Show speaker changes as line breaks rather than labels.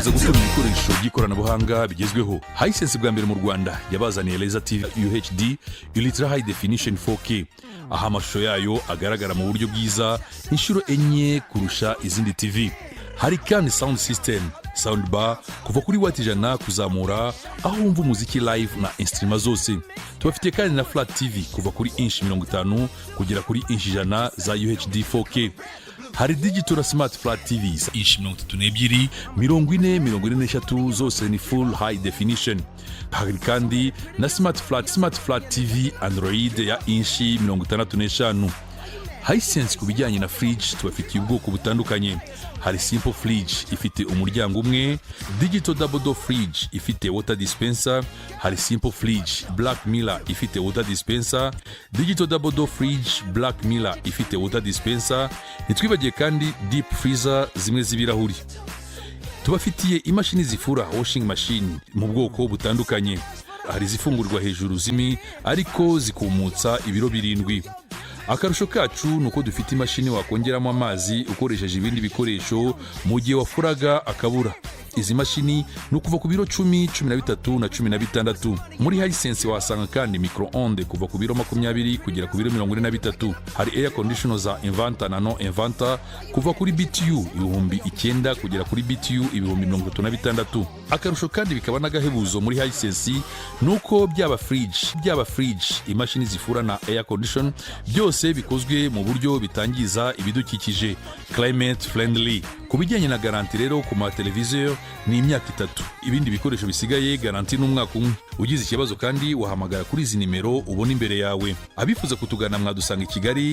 wifuza gutunga ibikoresho by'ikoranabuhanga bigezweho, Hisense bwa mbere mu Rwanda yabazaniye Laser TV UHD Ultra High Definition 4K, aho amashusho yayo agaragara mu buryo bwiza inshuro enye kurusha izindi TV. Hari kandi sound system, soundbar kuva kuri watt 100 kuzamura, aho wumva umuziki live na instrument zose. Tubafitiye kandi na flat TV kuva kuri inch 50 kugera kuri inch 100 za UHD 4K. Hari digital smart flat TVs inch 32, 40, zose ni full high definition. Hari kandi na smart flat TV Android ya inch 65. Hisense ku bijyanye na fridge tubafitiye ubwoko butandukanye. Hari simple fridge ifite umuryango umwe, digital double door fridge ifite water dispenser, hari simple fridge black mirror ifite water dispenser, digital double door fridge black mirror ifite water dispenser. Ntitwibagiye kandi deep freezer zimwe z'ibirahuri. Tubafitiye imashini zifura washing machine mu bwoko butandukanye. Hari zifungurwa hejuru zimi ariko zikumutsa ibiro 7. Akarusho kacu nuko dufite imashini wakongeramo amazi ukoresheje ibindi bikoresho mu gihe wafuraga akabura. Izi mashini nukuva ku biro 10, 13 na 16. Muri Hisense wasanga kandi micro-onde kuva ku biro 20 kugera ku biro 43. Hari air conditioner za Invanta na no Invanta kuva kuri BTU 9,000 kugera kuri BTU 36,000. Akarusho kandi bikaba n'agahebuzo muri Hisense nuko byaba fridge, imashini zifura na air condition byose bikozwe mu buryo bitangiza ibidukikije, climate friendly. Ku bijyanye na garanti rero ku ma televiziyo ni imyaka 3. Ibindi bikoresho bisigaye garanti n'umwaka umwe. Ugize ikibazo kandi wahamagara kuri izi nimero ubona imbere yawe. Abifuza kutugana mwadusanga i Kigali